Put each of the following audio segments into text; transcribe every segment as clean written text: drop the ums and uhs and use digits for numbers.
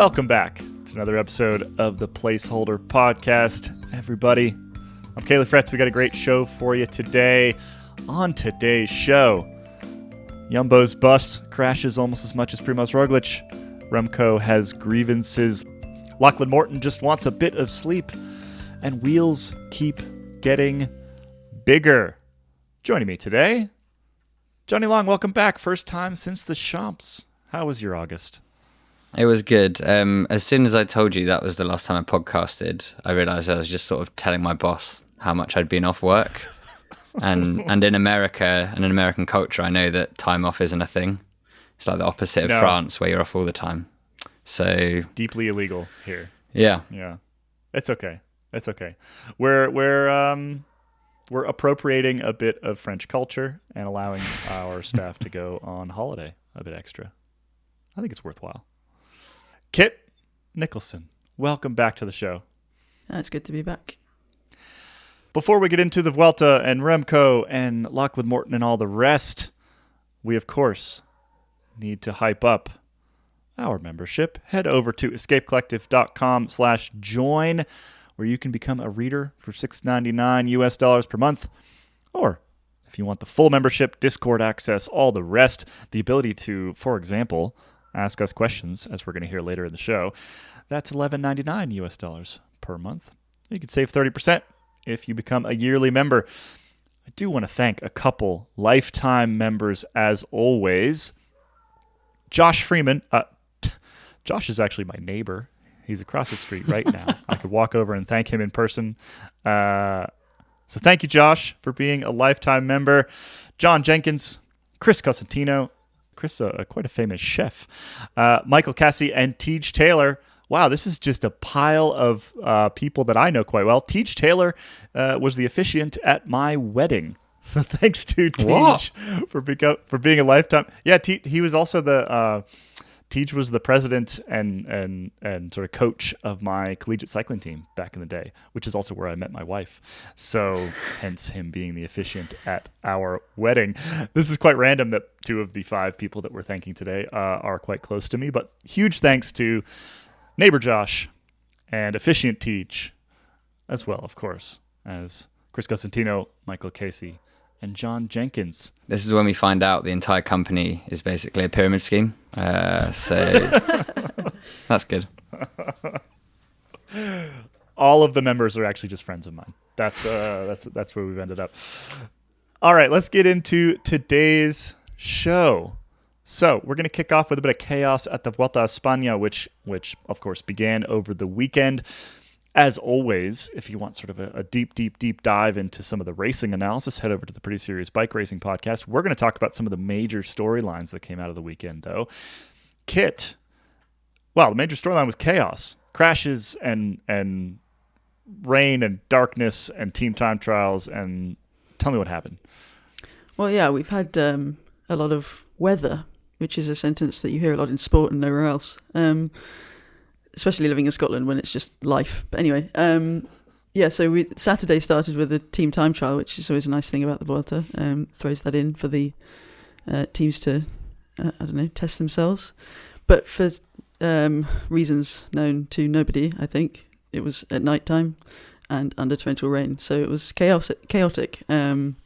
Welcome back to another episode of the Placeholder podcast, everybody. I'm Caley Fretz. We got a great show for you today. On today's show, Jumbo's bus crashes almost as much as Primož Roglic. Remco has grievances. Lachlan Morton just wants a bit of sleep. And wheels keep getting bigger. Joining me today, Jonny Long. Welcome back. First time since the Champs. How was your August? It was good. As soon as I told you that was the last time I podcasted, I realised I was just sort of telling my boss how much I'd been off work. And in America and in American culture, I know that time off isn't a thing. It's like the opposite of France, where you're off all the time. So deeply illegal here. Yeah. It's okay. It's okay. We're appropriating a bit of French culture and allowing our staff to go on holiday a bit extra. I think it's worthwhile. Kit Nicholson, welcome back to the show. It's good to be back. Before we get into the Vuelta and Remco and Lachlan Morton and all the rest, we, of course, need to hype up our membership. Head over to escapecollective.com/join, where you can become a reader for $6.99 US per month. Or if you want the full membership, Discord access, all the rest, the ability to, for example, ask us questions, as we're going to hear later in the show, that's $11.99 US per month. You can save 30% if you become a yearly member. I do want to thank a couple lifetime members, as always. Josh Freeman. Josh is actually my neighbor. He's across the street right now. I could walk over and thank him in person. So thank you, Josh, for being a lifetime member. John Jenkins, Chris Cosentino, Chris, quite a famous chef, Michael Cassie, and Teej Taylor. Wow, this is just a pile of people that I know quite well. Teej Taylor was the officiant at my wedding. So thanks to Teej for being a lifetime. Yeah, he was also the... Teej was the president and sort of coach of my collegiate cycling team back in the day, which is also where I met my wife. So hence him being the officiant at our wedding. This is quite random that two of the five people that we're thanking today are quite close to me, but huge thanks to neighbor Josh and officiant Teej, as well, of course, as Chris Cosentino, Michael Casey, and John Jenkins. This is when we find out the entire company is basically a pyramid scheme. So that's good. All of the members are actually just friends of mine. That's where we've ended up. All right, let's get into today's show. So we're going to kick off with a bit of chaos at the Vuelta a España, which of course began over the weekend. As always, if you want sort of a deep dive into some of the racing analysis, head over to the Pretty Serious Bike Racing podcast. We're going to talk about some of the major storylines that came out of the weekend, though. Kit, well, the major storyline was chaos, crashes and rain and darkness and team time trials. And tell me what happened. Well, yeah, we've had a lot of weather, which is a sentence that you hear a lot in sport and nowhere else. Especially living in Scotland when it's just life. But anyway, so Saturday started with a team time trial, which is always a nice thing about the Vuelta. Throws that in for the teams to, test themselves. But for reasons known to nobody, I think, it was at night time and under torrential rain. So it was chaotic. And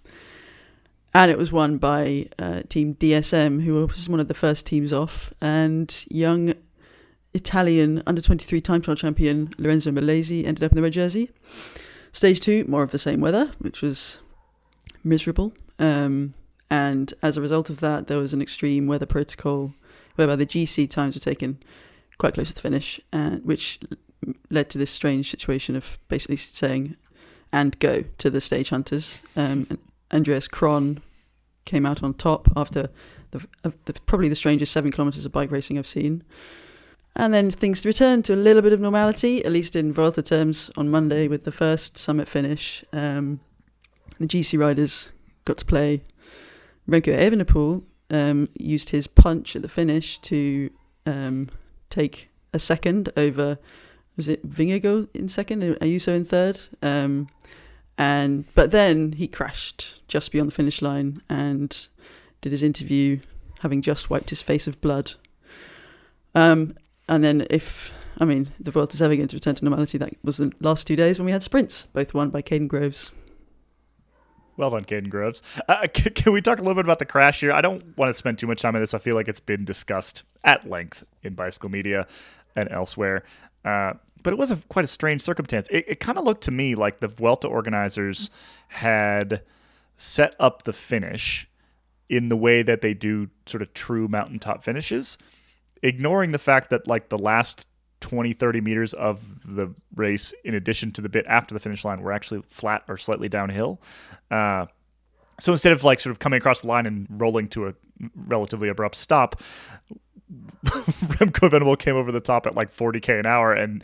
it was won by Team DSM, who was one of the first teams off, and young Italian under-23 time trial champion Lorenzo Milesi ended up in the red jersey. Stage 2, more of the same weather, which was miserable. And as a result of that, there was an extreme weather protocol whereby the GC times were taken quite close to the finish, which led to this strange situation of basically saying, and go to the stage hunters. Andreas Kron came out on top after probably the strangest 7 kilometres of bike racing I've seen. And then things returned to a little bit of normality, at least in Vuelta terms, on Monday with the first summit finish. The GC riders got to play. Remco Evenepoel used his punch at the finish to take a second over, was it Vingegaard in second, Ayuso in third? But then he crashed just beyond the finish line and did his interview having just wiped his face of blood. And then the Vuelta is ever going to return to normality, that was the last 2 days when we had sprints, both won by Caden Groves. Well done, Caden Groves. Can we talk a little bit about the crash here? I don't want to spend too much time on this. I feel like it's been discussed at length in bicycle media and elsewhere. But it was quite a strange circumstance. It kind of looked to me like the Vuelta organizers had set up the finish in the way that they do sort of true mountaintop finishes, ignoring the fact that like the last 20, 30 meters of the race, in addition to the bit after the finish line, were actually flat or slightly downhill. So instead of like sort of coming across the line and rolling to a relatively abrupt stop, Remco Evenepoel came over the top at like 40k an hour and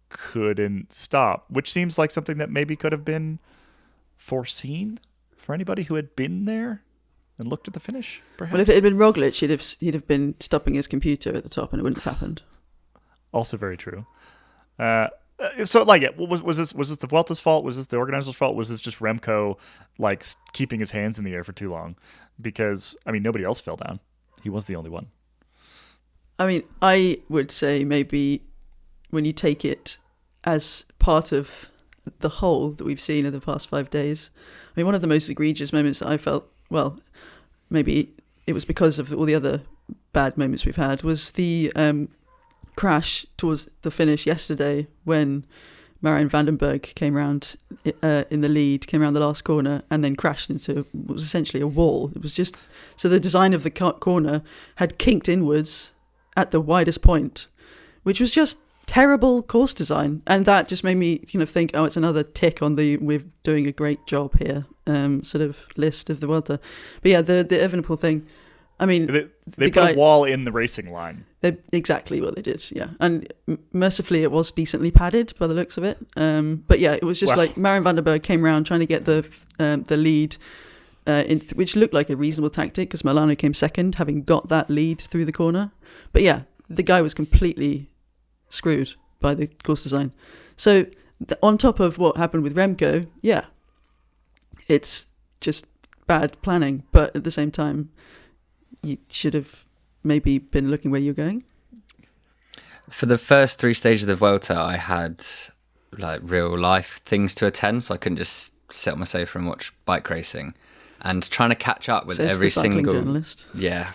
couldn't stop, which seems like something that maybe could have been foreseen for anybody who had been there and looked at the finish, perhaps. Well, if it had been Roglic, he'd have been stopping his computer at the top and it wouldn't have happened. Also very true. So, like, was this the Vuelta's fault? Was this the organizer's fault? Was this just Remco, like, keeping his hands in the air for too long? Because, I mean, nobody else fell down. He was the only one. I mean, I would say maybe when you take it as part of the whole that we've seen in the past 5 days, I mean, one of the most egregious moments that I felt, well, maybe it was because of all the other bad moments we've had, was the crash towards the finish yesterday when Marion Vandenberg came around in the lead, came around the last corner and then crashed into what was essentially a wall. It was just, so the design of the corner had kinked inwards at the widest point, which was just terrible course design. And that just made me think, it's another tick on the we're doing a great job here sort of list of the Vuelta. But yeah, the Evenepoel thing, I mean, they put a wall in the racing line. Exactly what they did, yeah. And mercifully, it was decently padded by the looks of it. But yeah, it was just like Marion Vandenberg came around trying to get the lead, which looked like a reasonable tactic because Milano came second, having got that lead through the corner. But yeah, the guy was completely screwed by the course design. So on top of what happened with Remco, yeah, it's just bad planning. But at the same time, you should have maybe been looking where you're going. For the first 3 stages of the Vuelta, I had like real life things to attend, so I couldn't just sit on my sofa and watch bike racing. And trying to catch up with Says every the cycling single journalist. Yeah,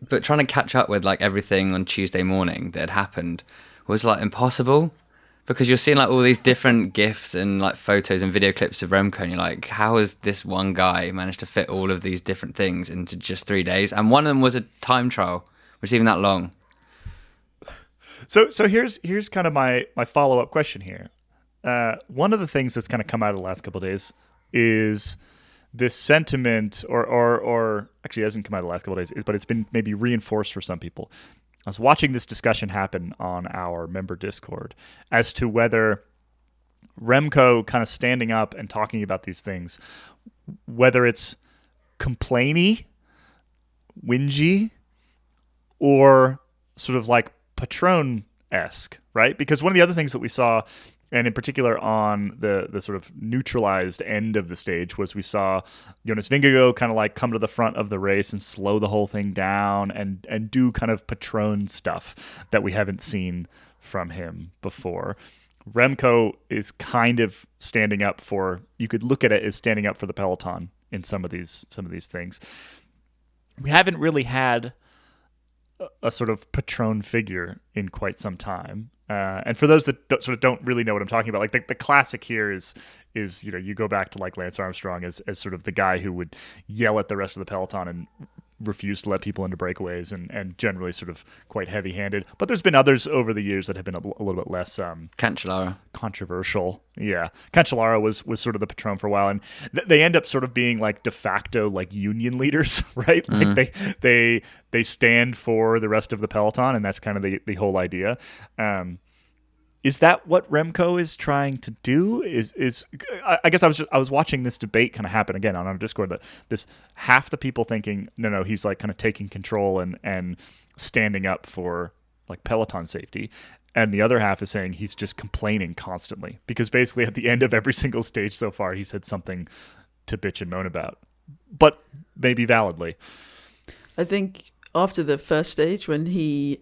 but trying to catch up with like everything on Tuesday morning that had happened was like impossible. Because you're seeing like all these different GIFs and like photos and video clips of Remco, and you're like, how has this one guy managed to fit all of these different things into just 3 days? And one of them was a time trial, which is even that long. So here's kind of my follow-up question here. One of the things that's kind of come out of the last couple of days is this sentiment, or actually it hasn't come out of the last couple of days, but it's been maybe reinforced for some people. I was watching this discussion happen on our member Discord as to whether Remco kind of standing up and talking about these things, whether it's complainy, whingy, or sort of like patron-esque, right? Because one of the other things that we saw, and in particular on the sort of neutralized end of the stage, was we saw Jonas Vingegaard kind of like come to the front of the race and slow the whole thing down and do kind of patron stuff that we haven't seen from him before. Remco is kind of standing up for, you could look at it as standing up for the peloton in some of these things. We haven't really had a sort of patron figure in quite some time. And for those that don't really know what I'm talking about, like the classic here is you go back to like Lance Armstrong as sort of the guy who would yell at the rest of the peloton and refuse to let people into breakaways and generally sort of quite heavy-handed. But there's been others over the years that have been a little bit less Cancellara. Controversial. Yeah, Cancellara was sort of the patron for a while, and they end up sort of being like de facto like union leaders, right? Mm-hmm. Like they stand for the rest of the peloton, and that's kind of the whole idea. Is that what Remco is trying to do? I guess I was watching this debate kind of happen again on our Discord. That this half the people thinking no, he's like kind of taking control and standing up for like peloton safety, and the other half is saying he's just complaining constantly because basically at the end of every single stage so far he said something to bitch and moan about, but maybe validly. I think after the first stage when he,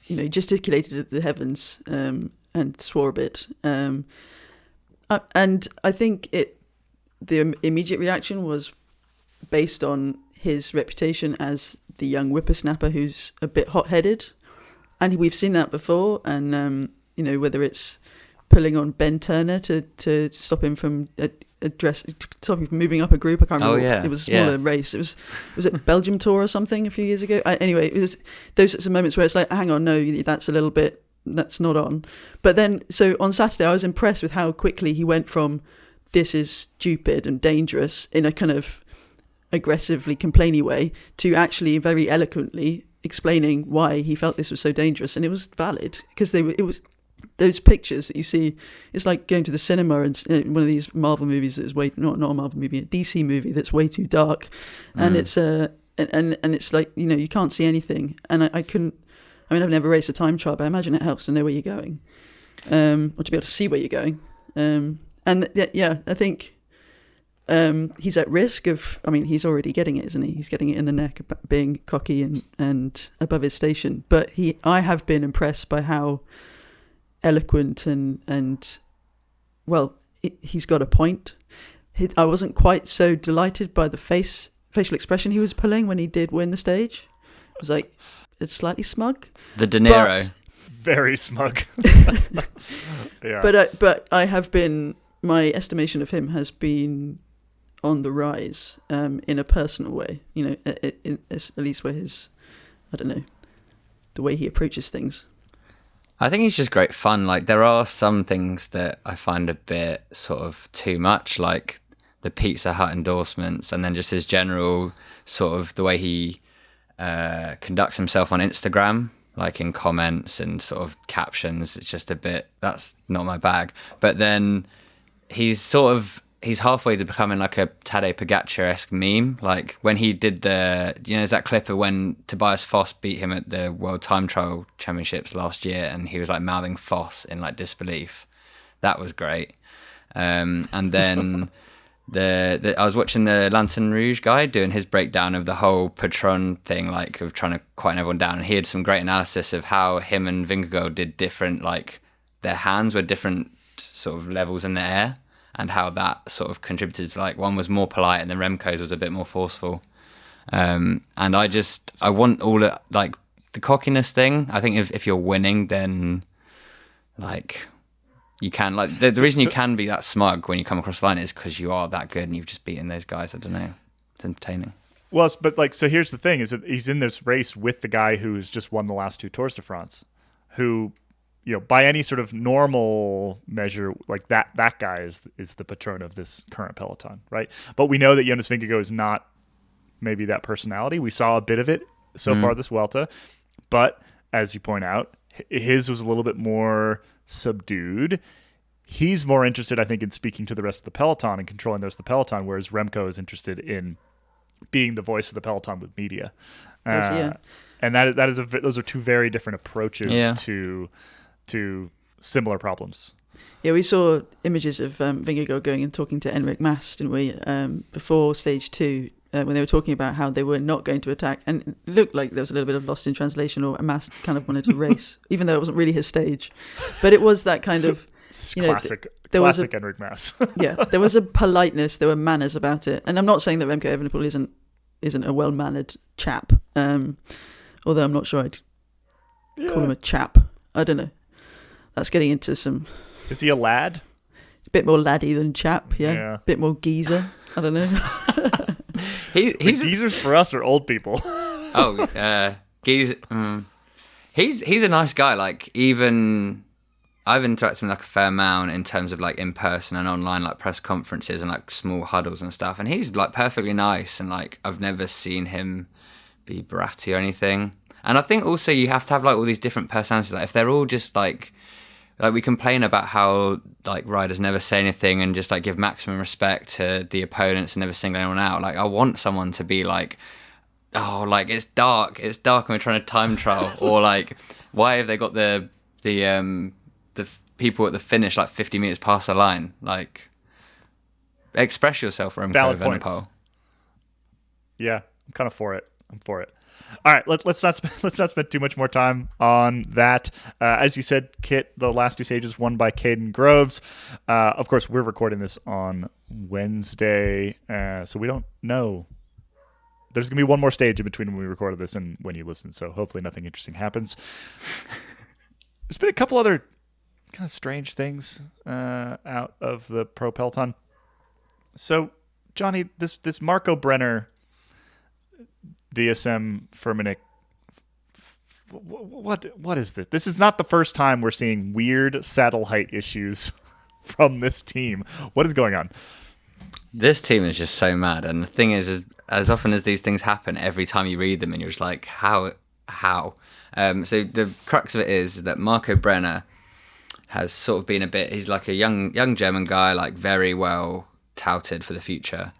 he gesticulated at the heavens and swore a bit. And I think the immediate reaction was based on his reputation as the young whippersnapper who's a bit hot-headed. And we've seen that before. And, whether it's pulling on Ben Turner to stop him from stop him from moving up a group. I can't remember. It was a smaller race. Was it Belgium Tour or something a few years ago? Anyway, it was those sorts of moments where it's like, hang on, no, that's not on. But then, so on Saturday, I was impressed with how quickly he went from this is stupid and dangerous in a kind of aggressively complainy way to actually very eloquently explaining why he felt this was so dangerous. And it was valid because it was those pictures that you see. It's like going to the cinema and one of these Marvel movies that's not a Marvel movie, a DC movie that's way too dark, and it's and it's like you can't see anything. And I couldn't. I mean, I've never raced a time trial, but I imagine it helps to know where you're going, or to be able to see where you're going. I think he's at risk of. I mean, he's already getting it, isn't he? He's getting it in the neck, being cocky and above his station. But I have been impressed by how eloquent and he's got a point. I wasn't quite so delighted by the facial expression he was pulling when he did win the stage. It was like, it's slightly smug. The De Niro. Very smug. Yeah. But I have been, my estimation of him has been on the rise in a personal way, at least where I don't know, the way he approaches things. I think he's just great fun. Like, there are some things that I find a bit sort of too much, like the Pizza Hut endorsements, and then just his general sort of the way he conducts himself on Instagram, like in comments and sort of captions. It's just a bit, that's not my bag. But then he's halfway to becoming like a Tadej Pogacar-esque meme. Like when he did there's that clip of when Tobias Foss beat him at the World Time Trial Championships last year, and he was like mouthing Foss in like disbelief. That was great. And then I was watching the Lantern Rouge guy doing his breakdown of the whole patron thing, like of trying to quieten everyone down. And he had some great analysis of how him and Vingegaard did different, like their hands were different sort of levels in the air, and how that sort of contributed to, like, one was more polite and then Remco's was a bit more forceful. And I want all it, like the cockiness thing. I think if you're winning, then like you can, like the reason you can be that smug when you come across the line is because you are that good and you've just beaten those guys. I don't know. It's entertaining. Well, but like, so here's the thing: is that he's in this race with the guy who's just won the last two Tours de France, who, by any sort of normal measure, like that guy is the patron of this current peloton, right? But we know that Jonas Vingegaard is not maybe that personality. We saw a bit of it so far this Vuelta, but as you point out, his was a little bit more subdued. He's more interested, I think, in speaking to the rest of the peloton and controlling the rest of the peloton, whereas Remco is interested in being the voice of the peloton with media. And those are two very different approaches to similar problems. Yeah, we saw images of Vingegaard going and talking to Enric Mas, didn't we, before stage 2, when they were talking about how they were not going to attack. And it looked like there was a little bit of lost in translation, or Mas kind of wanted to race, even though it wasn't really his stage. But it was that kind of... classic Enric Mas. Yeah, there was a politeness, there were manners about it. And I'm not saying that Remco Evenepoel isn't a well-mannered chap, although I'm not sure I'd call him a chap. I don't know. That's getting into some... Is he a lad? A bit more laddie than chap, yeah. A bit more geezer. I don't know. Geezers for us are old people. Geezer. He's a nice guy. Like, even I've interacted with him like a fair amount in terms of like in person and online, like press conferences and like small huddles and stuff. And he's like perfectly nice, and like I've never seen him be bratty or anything. And I think also you have to have like all these different personalities. Like if they're all just like we complain about how like riders never say anything and just like give maximum respect to the opponents and never single anyone out. Like I want someone to be like, oh, like it's dark and we're trying to time trial, or like why have they got the people at the finish like 50 meters past the line? Like express yourself, Remco Evenepoel. Yeah, I'm kind of for it. I'm for it. All right, let's not spend too much more time on that. As you said, Kit, the last two stages won by Caden Groves. Of course, we're recording this on Wednesday, so we don't know. There's going to be one more stage in between when we recorded this and when you listen, so hopefully nothing interesting happens. There's been a couple other kind of strange things out of the Pro Peloton. So, Johnny, this Marco Brenner DSM Firmenich, what is this? This is not the first time we're seeing weird saddle height issues from this team. What is going on? This team is just so mad, and the thing is as often as these things happen, every time you read them and you're just like, how? So the crux of it is that Marco Brenner has sort of been a bit, he's like a young German guy, like very well touted for the future.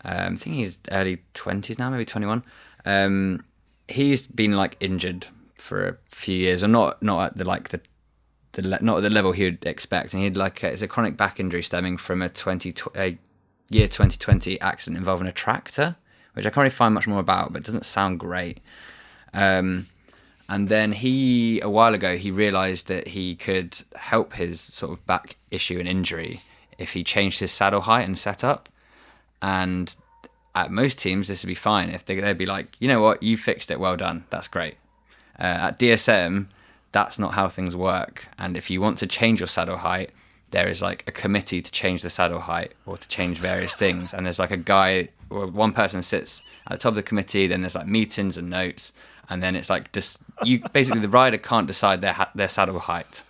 I think he's early 20s now, maybe 21. He's been like injured for a few years, or not at the not at the level he would expect. And he'd it's a chronic back injury stemming from a year 2020 accident involving a tractor, which I can't really find much more about, but it doesn't sound great. And then a while ago, he realised that he could help his sort of back issue and injury if he changed his saddle height and setup. And at most teams, this would be fine. If they'd be like, you know what, you fixed it, well done, that's great. At DSM, that's not how things work. And if you want to change your saddle height, there is like a committee to change the saddle height or to change various things. And there's like a guy or one person sits at the top of the committee. Then there's like meetings and notes. And then it's like just basically the rider can't decide their saddle height.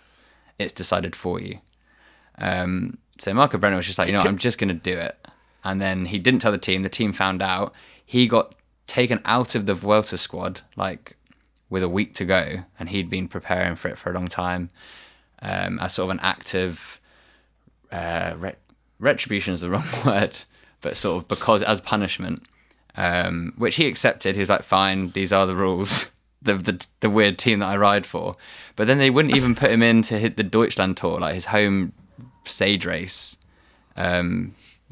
It's decided for you. So Marco Brenner was just like, I'm just going to do it. And then he didn't tell the team. The team found out. He got taken out of the Vuelta squad like with a week to go, and he'd been preparing for it for a long time. As sort of an active retribution is the wrong word, but sort of because as punishment, which he accepted. He was like, fine, these are the rules. The weird team that I ride for. But then they wouldn't even put him in to hit the Deutschland Tour, like his home stage race.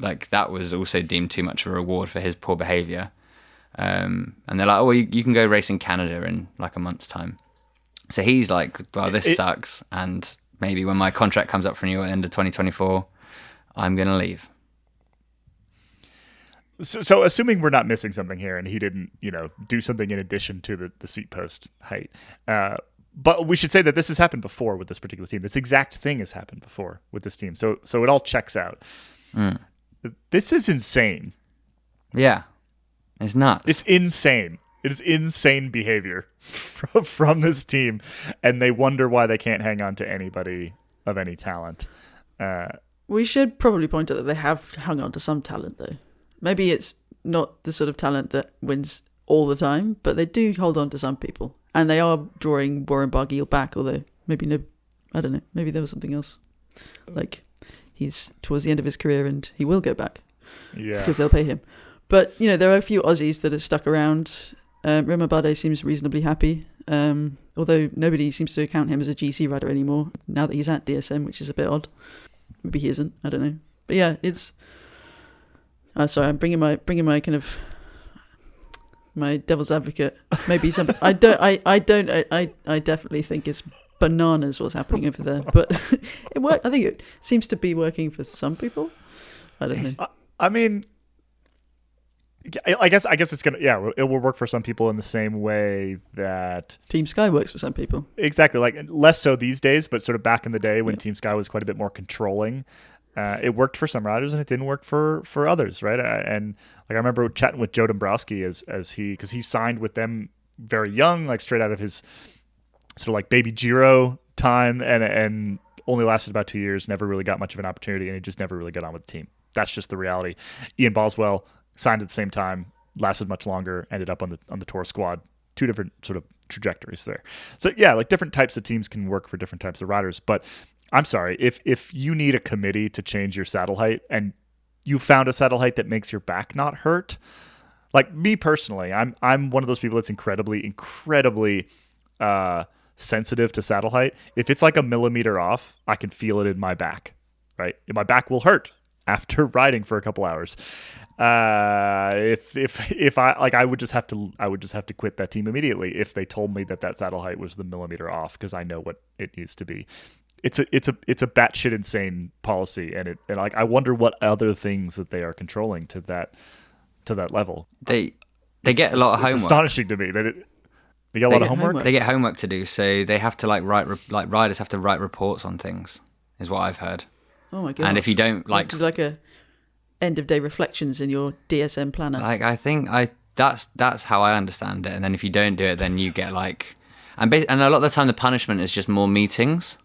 Like that was also deemed too much of a reward for his poor behaviour. And they're like, oh, you can go race in Canada in like a month's time. So he's like, well, this sucks. And maybe when my contract comes up for renewal at the end of 2024, I'm going to leave. So assuming we're not missing something here and he didn't, do something in addition to the seat post height. But we should say that this has happened before with this particular team. This exact thing has happened before with this team. So it all checks out. This is insane. Yeah. It's nuts. It's insane. It is insane behavior from this team. And they wonder why they can't hang on to anybody of any talent. We should probably point out that they have hung on to some talent, though. Maybe it's not the sort of talent that wins all the time, but they do hold on to some people. And they are drawing Warren Barguil back, although maybe no, I don't know. Maybe there was something else. Like he's towards the end of his career and he will go back. Yeah. Because they'll pay him. But, there are a few Aussies that are stuck around. Roma Bardet seems reasonably happy, although nobody seems to count him as a GC rider anymore now that he's at DSM, which is a bit odd. Maybe he isn't. I don't know. But yeah, it's... sorry, I'm bringing my kind of my devil's advocate. Maybe some. I definitely think it's bananas what's happening over there. But it work. I think it seems to be working for some people. I don't know. I mean, I guess it's gonna. Yeah, it will work for some people in the same way that Team Sky works for some people. Exactly, like less so these days, but sort of back in the day when Team Sky was quite a bit more controlling. It worked for some riders and it didn't work for others, right? And like I remember chatting with Joe Dombrowski because he signed with them very young, like straight out of his sort of like baby Giro time, and only lasted about 2 years, never really got much of an opportunity, and he just never really got on with the team. That's just the reality. Ian Boswell signed at the same time, lasted much longer, ended up on the tour squad. Two different sort of trajectories there. So yeah, like different types of teams can work for different types of riders, but I'm sorry, if you need a committee to change your saddle height and you found a saddle height that makes your back not hurt, like me personally, I'm one of those people that's incredibly sensitive to saddle height. If it's like a millimeter off, I can feel it in my back, right? My back will hurt after riding for a couple hours. If I would just have to quit that team immediately if they told me that saddle height was the millimeter off, because I know what it needs to be. It's a batshit insane policy, and I wonder what other things that they are controlling to that level. They get a lot of homework. It's astonishing to me that they get a lot of homework. They get homework to do, so they have to riders have to write reports on things, is what I've heard. Oh my god! And if you don't like a end of day reflections in your DSM planner. I think that's how I understand it. And then if you don't do it, then you get and a lot of the time the punishment is just more meetings.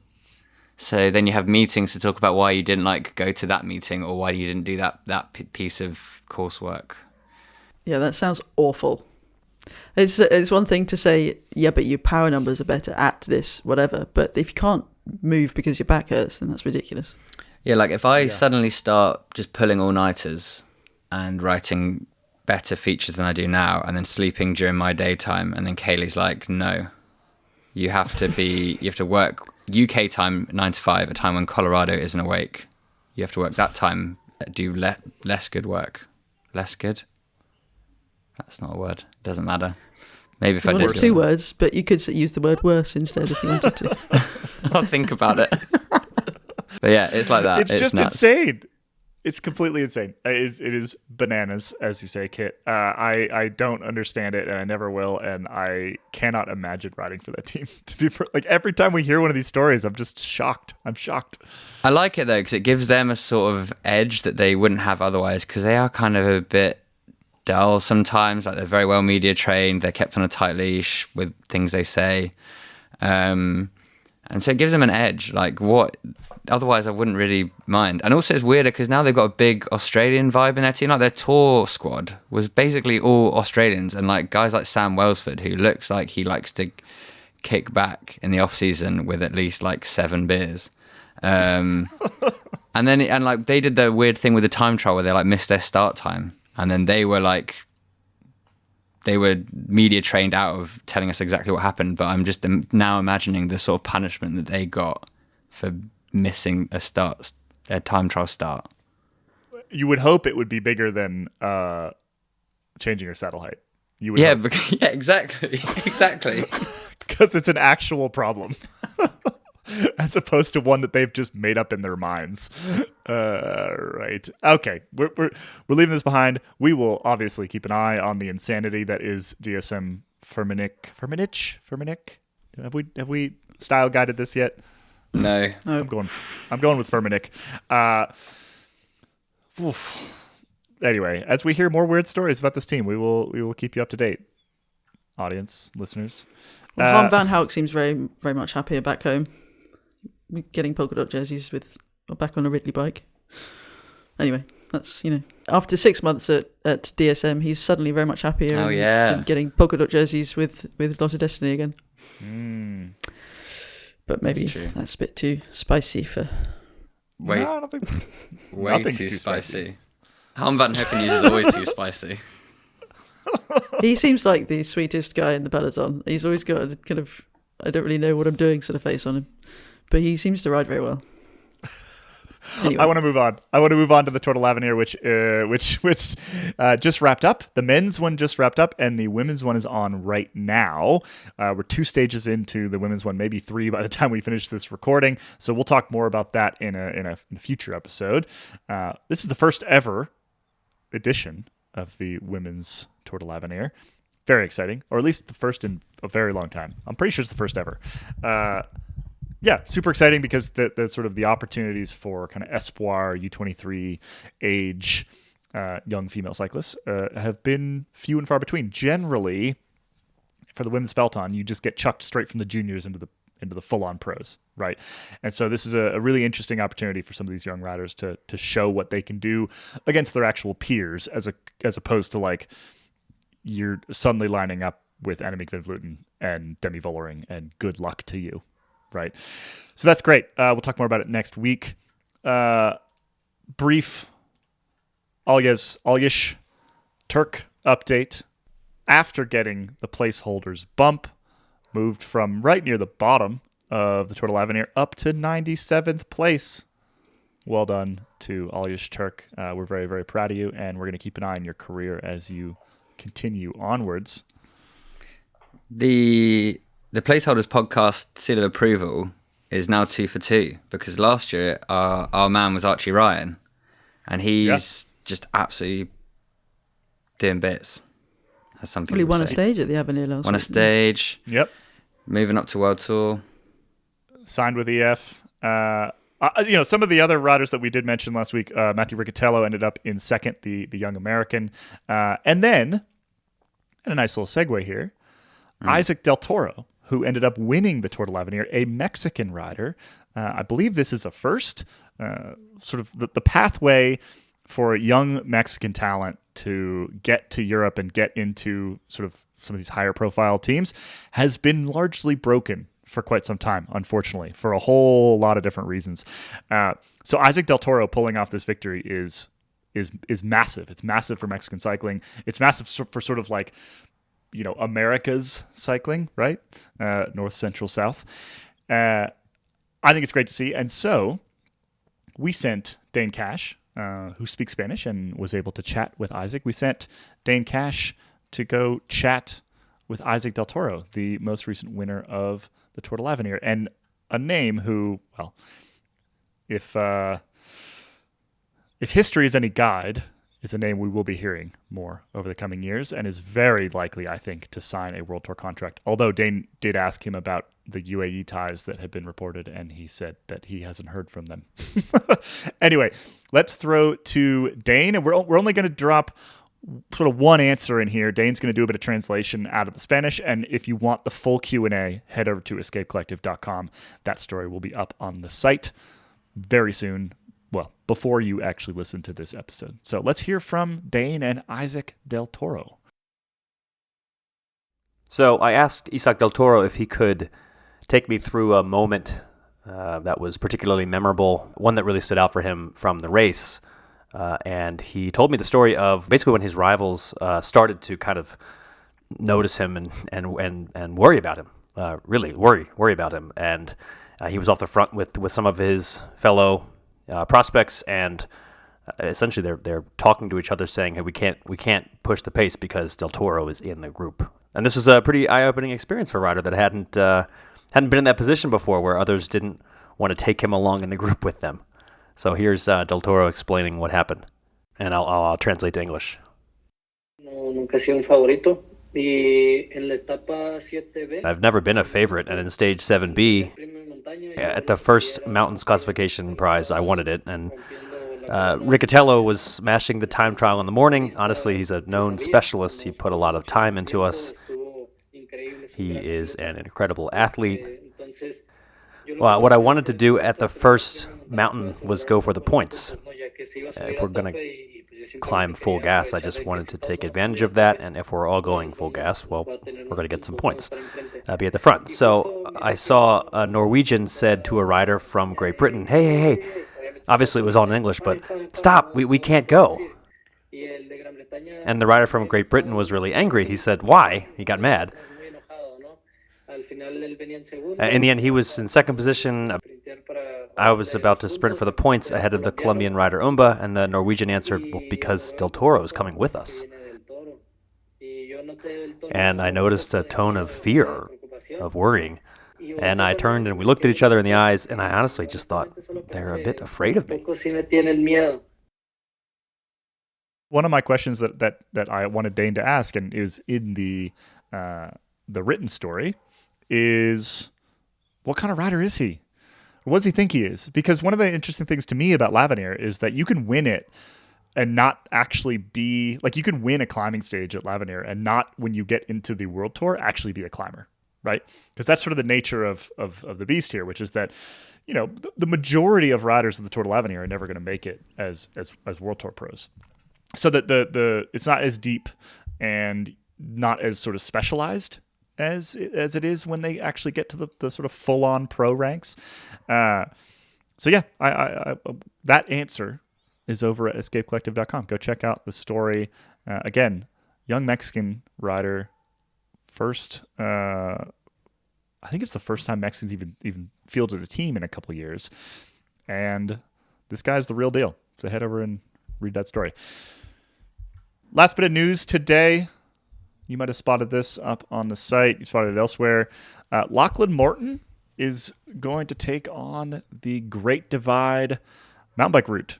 So then you have meetings to talk about why you didn't go to that meeting, or why you didn't do that piece of coursework. Yeah, that sounds awful. It's one thing to say, yeah, but your power numbers are better at this, whatever. But if you can't move because your back hurts, then that's ridiculous. Yeah, if I suddenly start just pulling all-nighters and writing better features than I do now, and then sleeping during my daytime, and then Caley's like, no, you have to work UK time 9 to 5, a time when Colorado isn't awake. You have to work that time, do less good work. Less good? That's not a word. Doesn't matter. Maybe if I did. It's 2 words, but you could use the word worse instead if you wanted to. I'll think about it. But yeah, it's like that. It's just nuts. insane. It's completely insane. It is bananas, as you say, Kit. I don't understand it, and I never will, and I cannot imagine riding for that team. To be every time we hear one of these stories, I'm just shocked. I'm shocked. I like it though, because it gives them a sort of edge that they wouldn't have otherwise, because they are kind of a bit dull sometimes. They're very well media trained. They're kept on a tight leash with things they say, and so it gives them an edge. Otherwise I wouldn't really mind. And also it's weirder because now they've got a big Australian vibe in their team. Their tour squad was basically all Australians, and guys like Sam Welsford, who looks like he likes to kick back in the off season with at least 7 beers. And they did the weird thing with the time trial where they missed their start time, and then they were media trained out of telling us exactly what happened. But I'm just now imagining the sort of punishment that they got for missing a time trial start. You would hope it would be bigger than changing your saddle height. You would yeah, exactly. Because it's an actual problem. As opposed to one that they've just made up in their minds. Right. Okay. We're leaving this behind. We will obviously keep an eye on the insanity that is DSM Firmenich. Have we style guided this yet? No. I'm going with Firmenich. Anyway, as we hear more weird stories about this team, we will keep you up to date. Audience, listeners. Well, Harm Van Hoek seems very, very much happier back home. Getting polka dot jerseys back on a Ridley bike. Anyway, that's, after 6 months at DSM, he's suddenly very much happier. Oh, yeah. And getting polka dot jerseys with Lotto Destiny again. But maybe that's a bit too spicy for... Wait, no, I don't think... way too spicy. Harm Van Hoek is always too spicy. He seems like the sweetest guy in the peloton. He's always got a kind of, I don't really know what I'm doing sort of face on him. But he seems to ride very well. Anyway. I want to move on. To the Tour de l'Avenir, which just wrapped up. The men's one just wrapped up, and the women's one is on right now. We're 2 stages into the women's one, maybe 3 by the time we finish this recording. So we'll talk more about that in a future episode. This is the first ever edition of the women's Tour de l'Avenir. Very exciting, or at least the first in a very long time. I'm pretty sure it's the first ever. Yeah, super exciting because the sort of the opportunities for kind of espoir, U23 age young female cyclists have been few and far between. Generally, for the women's peloton, you just get chucked straight from the juniors into the full-on pros, right? And so this is a really interesting opportunity for some of these young riders to show what they can do against their actual peers, as opposed to you're suddenly lining up with Annemiek van Vleuten and Demi Vollering, and good luck to you. Right. So that's great. We'll talk more about it next week. Brief Algish Turk update. After getting the placeholders bump, moved from right near the bottom of the Tour de l'Avenir up to 97th place. Well done to Alyash Turk. We're very, very proud of you, and we're going to keep an eye on your career as you continue onwards. The Placeholders podcast seal of approval is now 2 for 2 because last year our man was Archie Ryan, and he's just absolutely doing bits. As some people Well, he won say. a stage at the Avenir last week. Won a stage. Yep. Moving up to World Tour. Signed with EF. Some of the other riders that we did mention last week, Matthew Riccatello ended up in second, the young American. And then, and a nice little segue here, Isaac del Toro, who ended up winning the Tour de l'Avenir, a Mexican rider. I believe this is a first, sort of the pathway for young Mexican talent to get to Europe and get into sort of some of these higher profile teams has been largely broken for quite some time, unfortunately, for a whole lot of different reasons. So Isaac del Toro pulling off this victory is massive. It's massive for Mexican cycling. It's massive for sort of like, America's cycling, right? North, Central, South. I think it's great to see. And so we sent Dane Cash, who speaks Spanish and was able to chat with Isaac. We sent Dane Cash to go chat with Isaac del Toro, the most recent winner of the Tour de l'Avenir, and a name who, well, if history is any guide, is a name we will be hearing more over the coming years, and is very likely, I think, to sign a World Tour contract. Although Dane did ask him about the UAE ties that had been reported, and he said that he hasn't heard from them. Anyway, let's throw to Dane, and we're only going to drop sort of one answer in here. Dane's going to do a bit of translation out of the Spanish, and if you want the full Q&A, head over to escapecollective.com. That story will be up on the site very soon, well, before you actually listen to this episode. So let's hear from Dane and Isaac del Toro. So I asked Isaac del Toro if he could take me through a moment that was particularly memorable, one that really stood out for him from the race. And he told me the story of basically when his rivals started to kind of notice him and worry about him, really worry about him. And he was off the front with some of his fellow prospects, and essentially they're talking to each other, saying, "Hey, we can't push the pace because Del Toro is in the group." And this was a pretty eye-opening experience for a rider that hadn't been in that position before, where others didn't want to take him along in the group with them. So here's Del Toro explaining what happened, and I'll translate to English. I've never been a favorite, and in stage 7B, at the first mountains classification prize, I wanted it, and Riccatello was smashing the time trial in the morning. Honestly, he's a known specialist. He put a lot of time into us. He is an incredible athlete. Well, what I wanted to do at the first mountain was go for the points. If we're going to climb full gas, I just wanted to take advantage of that. And if we're all going full gas, well, we're going to get some points. Be at the front. So I saw a Norwegian said to a rider from Great Britain, hey. Obviously, it was all in English, but stop, we can't go. And the rider from Great Britain was really angry. He said, why? He got mad. In the end, he was in second position. I was about to sprint for the points ahead of the Colombian rider Umba, and the Norwegian answered, well, because Del Toro is coming with us. And I noticed a tone of fear, of worrying. And I turned and we looked at each other in the eyes, and I honestly just thought, they're a bit afraid of me. One of my questions that I wanted Dane to ask, and is in the written story, is what kind of rider is he? What does he think he is? Because one of the interesting things to me about l'Avenir is that you can win it and not actually be, like, you can win a climbing stage at l'Avenir and not, when you get into the World Tour, actually be a climber, right? Because that's sort of the nature of the beast here, which is that, the majority of riders of the Tour de l'Avenir are never going to make it as World Tour pros. So that the it's not as deep and not as sort of specialized as it is when they actually get to the sort of full-on pro ranks. So yeah, I that answer is over at escapecollective.com. Go check out the story. Again, young Mexican rider, first, I think it's the first time Mexicans even fielded a team in a couple years. And this guy's the real deal. to head over and read that story. Last bit of news today. You might have spotted this up on the site. You spotted it elsewhere. Lachlan Morton is going to take on the Great Divide mountain bike route,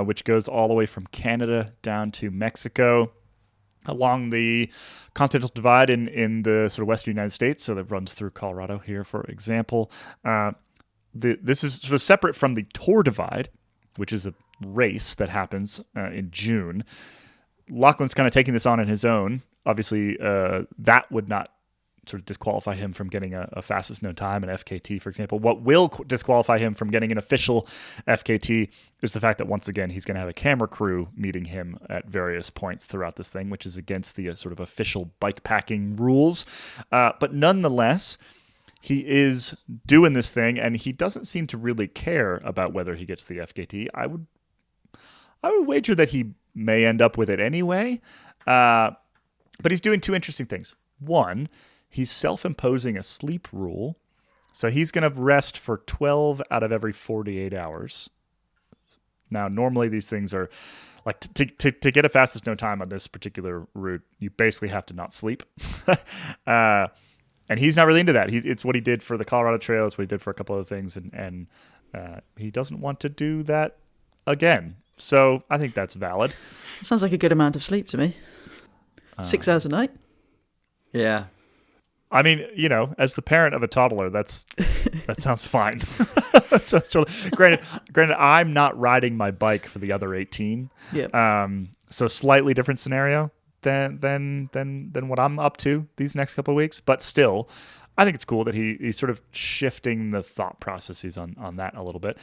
which goes all the way from Canada down to Mexico, along the Continental Divide in the sort of western United States. So that runs through Colorado here, for example. This is sort of separate from the Tour Divide, which is a race that happens in June. Lachlan's kind of taking this on his own. Obviously, that would not sort of disqualify him from getting a fastest known time, an FKT, for example. What will disqualify him from getting an official FKT is the fact that, once again, he's going to have a camera crew meeting him at various points throughout this thing, which is against the sort of official bike packing rules. But nonetheless, he is doing this thing, and he doesn't seem to really care about whether he gets the FKT. I would wager that he may end up with it anyway. But he's doing two interesting things. One, he's self-imposing a sleep rule. So he's going to rest for 12 out of every 48 hours. Now, normally these things are like to get a fastest known time on this particular route, you basically have to not sleep. And he's not really into that. It's what he did for the Colorado Trail. It's what he did for a couple other things. And he doesn't want to do that again. So I think that's valid. It sounds like a good amount of sleep to me. 6 hours a night. Yeah. I mean, as the parent of a toddler, that sounds fine. Granted, I'm not riding my bike for the other 18. Yeah. So slightly different scenario than what I'm up to these next couple of weeks. But still, I think it's cool that he's sort of shifting the thought processes on that a little bit.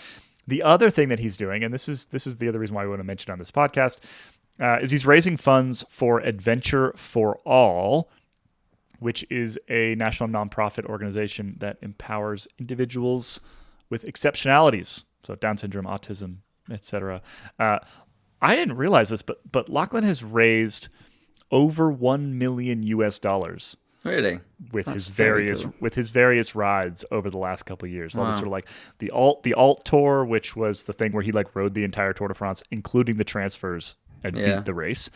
The other thing that he's doing, and this is the other reason why we want to mention it on this podcast, is he's raising funds for Adventure for All, which is a national nonprofit organization that empowers individuals with exceptionalities, so Down syndrome, autism, etc. I didn't realize this, but Lachlan has raised over $1 million Really? with That's his very various cool. with his various rides over the last couple of years. All this Wow. sort of like the alt tour, which was the thing where he like rode the entire Tour de France, including the transfers, and beat the race.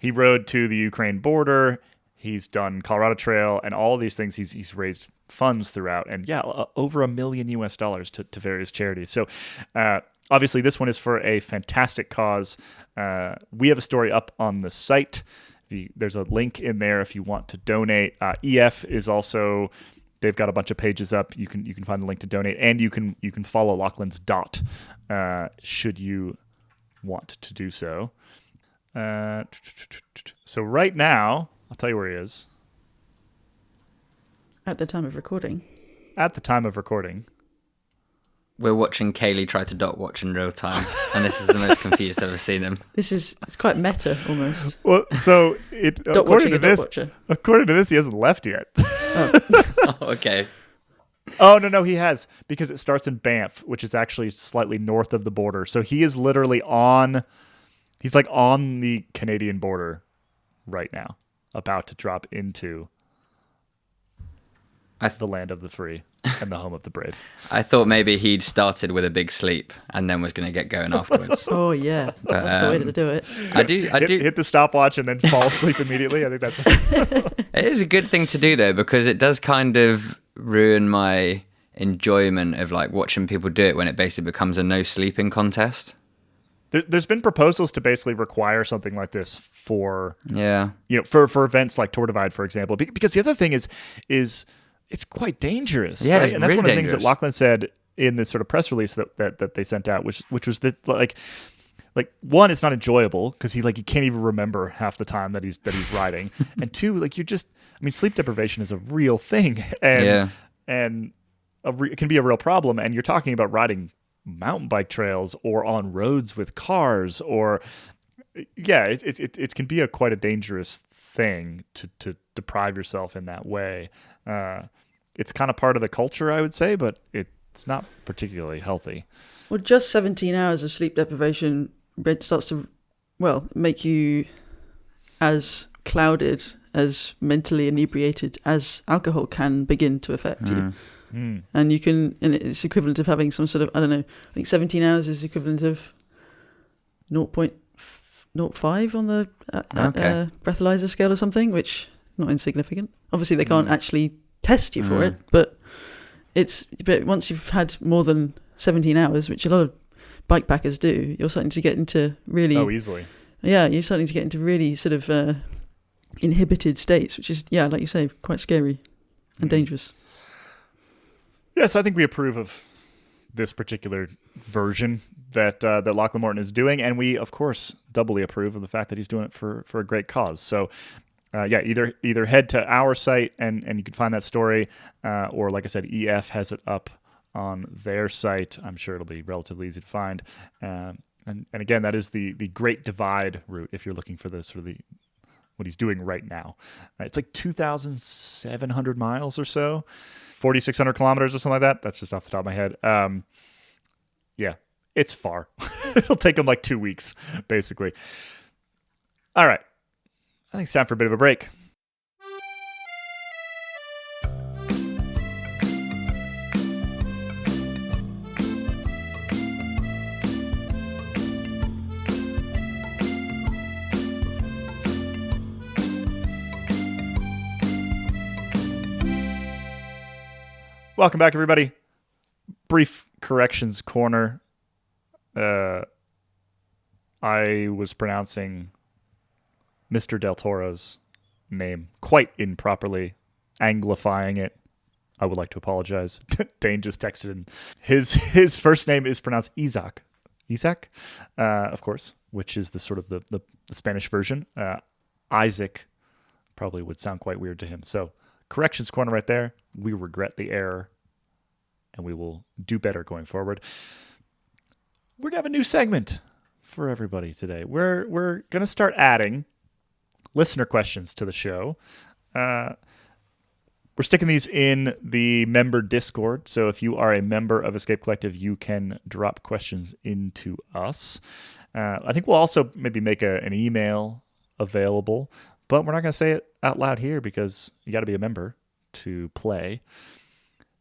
He rode to the Ukraine border. He's done Colorado Trail, and all of these things he's raised funds throughout, and over $1 million to various charities. So obviously this one is for a fantastic cause. We have a story up on the site. There's a link in there if you want to donate. EF is also, they've got a bunch of pages up. You can find the link to donate, and you can follow Lachlan's dot should you want to do so. So right now, I'll tell you where he is. At the time of recording. At the time of recording. We're watching Caley try to dot watch in real time, and this is the most confused I've ever seen him. It's quite meta almost. Well, so Dot watching a dot watcher. according to this, he hasn't left yet. Oh, okay. Oh, no, he has, because it starts in Banff, which is actually slightly north of the border. So he is literally he's like on the Canadian border right now, about to drop into the land of the free and the home of the brave. I thought maybe he'd started with a big sleep and then was going to get going afterwards. Oh yeah, that's the way to do it. I do. Hit the stopwatch and then fall asleep immediately. I think that's It is a good thing to do though, because it does kind of ruin my enjoyment of like watching people do it when it basically becomes a no sleeping contest. There's been proposals to basically require something like this for for events like Tour Divide, for example. Because the other thing is it's quite dangerous. Yeah, right? it's And that's really one of the things that dangerous. Lachlan said in this sort of press release that they sent out, which was that like one, it's not enjoyable because he can't even remember half the time that he's riding, and two, sleep deprivation is a real thing, and it can be a real problem. And you're talking about riding mountain bike trails or on roads with cars, or it can be quite a dangerous thing to deprive yourself in that way. It's kind of part of the culture, I would say, but it's not particularly healthy. Well, just 17 hours of sleep deprivation starts to, make you as clouded, as mentally inebriated as alcohol can begin to affect you. And you can, and it's equivalent of having some sort of, I don't know, I think 17 hours is equivalent of 0.05 on the Okay. breathalyzer scale or something, which not insignificant. Obviously, they can't actually test you for it, but once you've had more than 17 hours, which a lot of bike packers do, you're starting to get into really easily. Yeah, you're starting to get into really sort of inhibited states, which is, like you say, quite scary and dangerous. Yes, I think we approve of this particular version that Lachlan Morton is doing, and we, of course, doubly approve of the fact that he's doing it for a great cause. So, either head to our site and you can find that story, or like I said, EF has it up on their site. I'm sure it'll be relatively easy to find. And again, that is the Great Divide route if you're looking for what he's doing right now. It's like 2,700 miles or so, 4,600 kilometers or something like that. That's just off the top of my head. It's far. It'll take him like 2 weeks, basically. All right. I think it's time for a bit of a break. Welcome back, everybody. Brief corrections corner. I was pronouncing Mr. Del Toro's name quite improperly, anglifying it. I would like to apologize. Dane just texted in. His first name is pronounced Isaac. Isaac, of course, which is the sort of the Spanish version. Isaac probably would sound quite weird to him. So corrections corner right there. We regret the error, and we will do better going forward. We're going to have a new segment for everybody today. We're going to start adding listener questions to the show. We're sticking these in the member Discord, so if you are a member of Escape Collective, you can drop questions into us. I think we'll also maybe make an email available, but we're not going to say it out loud here because you got to be a member to play.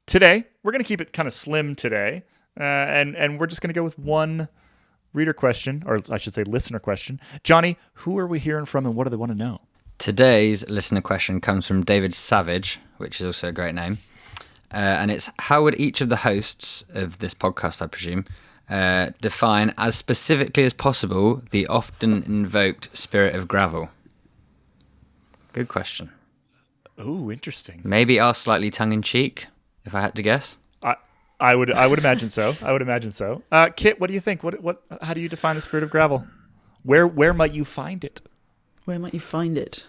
Today, we're going to keep it kind of slim today, and we're just going to go with one reader question, or I should say listener question. Johnny, who are we hearing from and what do they want to know? Today's listener question comes from David Savage, which is also a great name. And it's, how would each of the hosts of this podcast, I presume, define as specifically as possible the often invoked spirit of gravel? Good question. Oh, interesting. Maybe asked slightly tongue-in-cheek, if I had to guess. I would imagine so. Kit, what do you think? How do you define the spirit of gravel? Where might you find it? Where might you find it?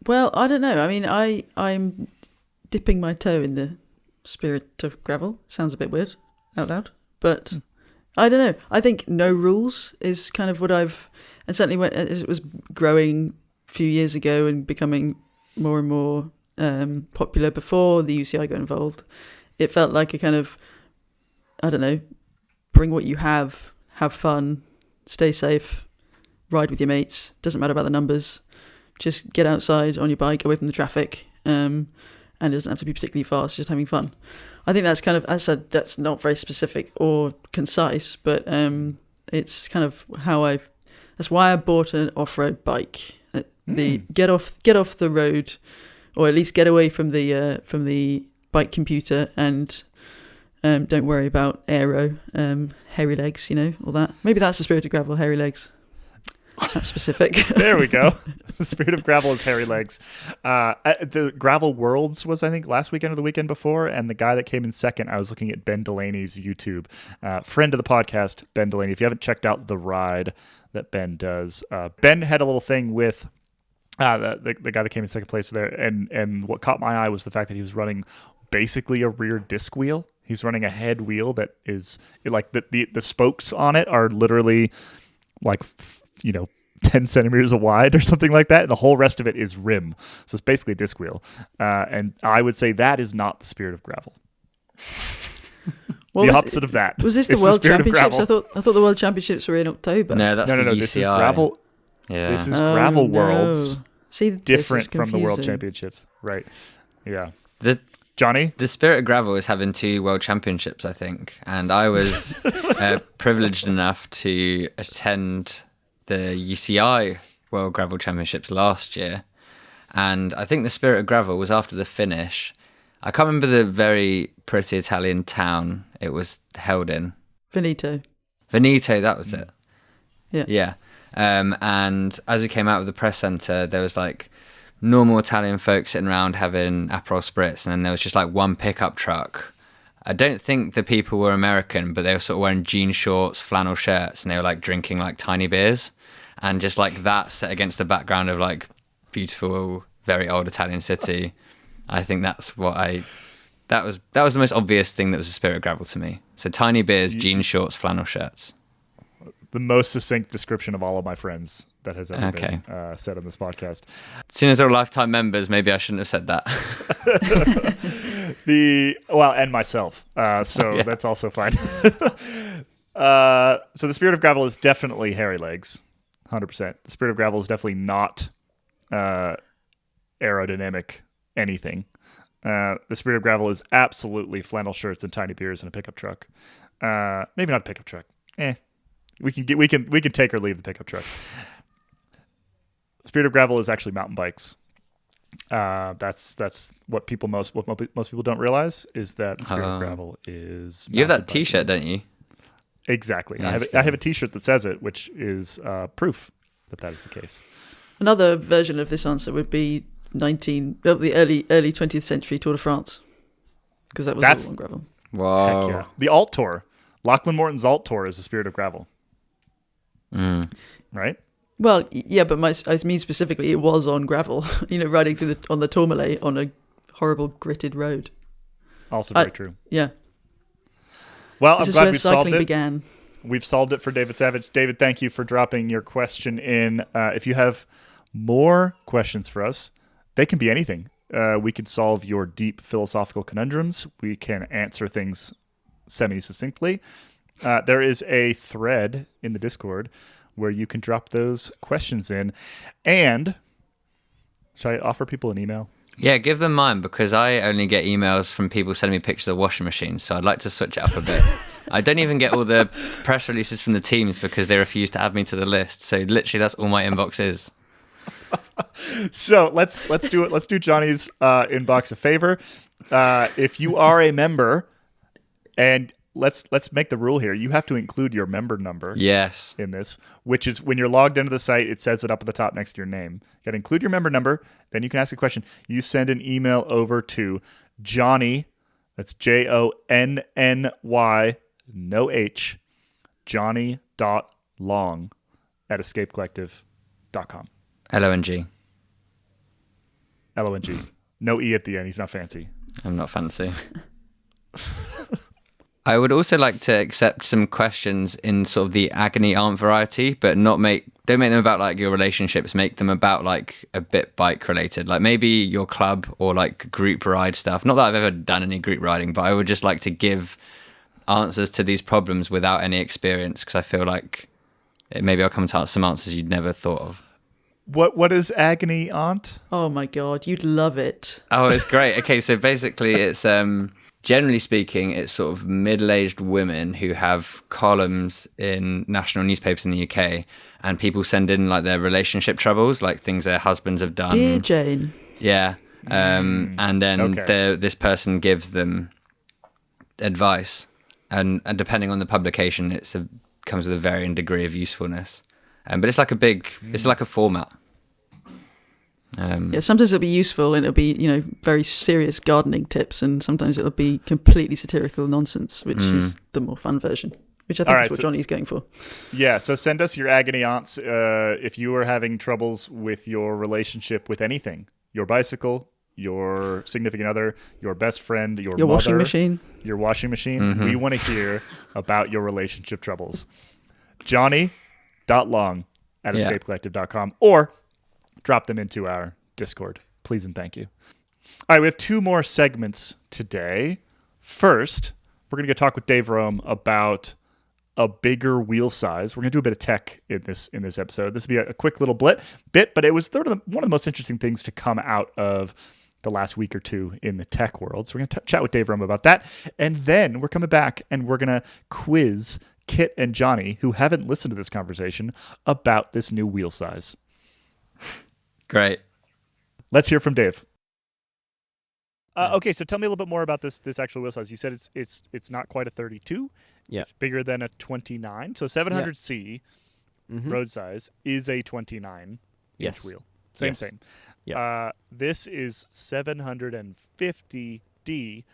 Well, I don't know. I mean, I'm dipping my toe in the spirit of gravel. Sounds a bit weird out loud, but I don't know. I think no rules is kind of what and certainly as it was growing a few years ago and becoming more and more popular before the UCI got involved, it felt like a kind of, I don't know, bring what you have fun, stay safe, ride with your mates, doesn't matter about the numbers, just get outside on your bike, away from the traffic, and it doesn't have to be particularly fast, just having fun. I think that's kind of, as I said, that's not very specific or concise, but it's kind of that's why I bought an off-road bike. Get off the road, or at least get away from the bike computer, and don't worry about aero, hairy legs, all that. Maybe that's the spirit of gravel, hairy legs. That's specific. There we go. The spirit of gravel is hairy legs. The Gravel Worlds was, I think, last weekend or the weekend before, and the guy that came in second, I was looking at Ben Delaney's YouTube. Friend of the podcast, Ben Delaney. If you haven't checked out the ride that Ben does, Ben had a little thing with the guy that came in second place there, and what caught my eye was the fact that he was running basically a rear disc wheel. He's running a head wheel that is like the spokes on it are literally like 10 centimeters wide or something like that, and the whole rest of it is rim. So it's basically a disc wheel, and I would say that is not the spirit of gravel. The opposite of that. Was this the World Championships? I thought the World Championships were in October. No, that's the UCI. This is gravel. Yeah. This is Gravel Worlds. See, different from the World Championships, right? Yeah. Johnny? The Spirit of Gravel is having 2 world championships, I think. And I was privileged enough to attend the UCI World Gravel Championships last year. And I think the Spirit of Gravel was after the finish. I can't remember the very pretty Italian town it was held in. Veneto, that was it. Yeah. Yeah. And as we came out of the press centre, there was like normal Italian folk sitting around having Aperol Spritz, and then there was just like one pickup truck. I don't think the people were American, but they were sort of wearing jean shorts, flannel shirts, and they were like drinking like tiny beers. And just like that set against the background of like beautiful, very old Italian city, I think that's what that was the most obvious thing that was a Spirit of Gravel to me. So tiny beers, jean shorts, flannel shirts. The most succinct description of all of my friends that has ever been said on this podcast. Seeing as they're lifetime members, maybe I shouldn't have said that. And myself. That's also fine. So the Spirit of Gravel is definitely hairy legs, 100%. The Spirit of Gravel is definitely not aerodynamic anything. The Spirit of Gravel is absolutely flannel shirts and tiny beers and a pickup truck. Maybe not a pickup truck. We can take or leave the pickup truck. Spirit of Gravel is actually mountain bikes. That's what most people don't realize is that the Spirit of Gravel is. You have that T-shirt, don't you? Exactly. Yeah, I have a T-shirt that says it, which is proof that is the case. Another version of this answer would be the early 20th century Tour de France, because that was all on gravel. Wow. Heck yeah. The Alt Tour, Lachlan Morton's Alt Tour is the Spirit of Gravel. Right? Well, yeah, but I mean specifically, it was on gravel. Riding on the Tourmalet on a horrible gritted road. Also very true. Yeah. Well, this I'm is glad where we solved cycling it. began. We've solved it for David Savage. David, thank you for dropping your question in. If you have more questions for us, they can be anything. We can solve your deep philosophical conundrums. We can answer things semi-succinctly. There is a thread in the Discord where you can drop those questions in. And should I offer people an email? Yeah, give them mine, because I only get emails from people sending me pictures of washing machines, so I'd like to switch it up a bit. I don't even get all the press releases from the teams because they refuse to add me to the list. So literally that's all my inbox is. So let's do it. Let's do Johnny's inbox a favor. If you are a member, and let's make the rule here, you have to include your member number. Yes. In this, which is when you're logged into the site, it says it up at the top next to your name. You got to include your member number. Then you can ask a question. You send an email over to Jonny. That's Jonny, no H, Jonny.long at escapecollective.com. LONG. LONG. No E at the end. He's not fancy. I'm not fancy. I would also like to accept some questions in sort of the agony aunt variety, but don't make them about like your relationships. Make them about like a bit bike related, like maybe your club or like group ride stuff. Not that I've ever done any group riding, but I would just like to give answers to these problems without any experience, because I feel like maybe I'll come to some answers you'd never thought of. What is agony aunt? Oh my god, you'd love it. Oh, it's great. Okay, so basically it's generally speaking, it's sort of middle-aged women who have columns in national newspapers in the UK, and people send in like their relationship troubles, like things their husbands have done. Dear Jane. Yeah. And then this person gives them advice, and depending on the publication, comes with a varying degree of usefulness. But it's like it's like a format. Sometimes it'll be useful and it'll be, very serious gardening tips, and sometimes it'll be completely satirical nonsense, which is the more fun version, which I think is what Johnny's going for. Yeah, so send us your agony aunts if you are having troubles with your relationship with anything. Your bicycle, your significant other, your best friend, your mother, washing machine. Your washing machine. Mm-hmm. We want to hear about your relationship troubles. Jonny.long at escapecollective.com, or drop them into our Discord. Please and thank you. All right, we have 2 more segments today. First, we're going to go talk with Dave Rome about a bigger wheel size. We're going to do a bit of tech in this episode. This will be a quick little bit, but it was one of the most interesting things to come out of the last week or two in the tech world. So we're going to chat with Dave Rome about that. And then we're coming back and we're going to quiz Kit and Johnny, who haven't listened to this conversation, about this new wheel size. Great. Let's hear from Dave. Okay, so tell me a little bit more about this actual wheel size. You said it's not quite a 32. Yeah. It's bigger than a 29. So 700C road size is a 29 inch wheel. Same. Yeah. This is 750D.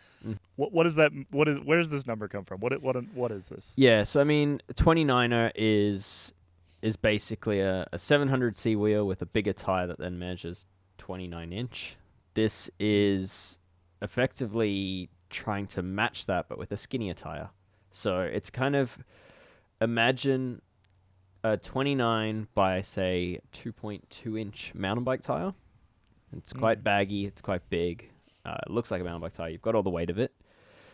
What is that? Where does this number come from? What is this? Yeah, so I mean, 29er is basically a 700C wheel with a bigger tire that then measures 29 inch. This is effectively trying to match that, but with a skinnier tire. So it's kind of, imagine a 29 by, say, 2.2 inch mountain bike tire. It's quite baggy. It's quite big. It looks like a mountain bike tire. You've got all the weight of it.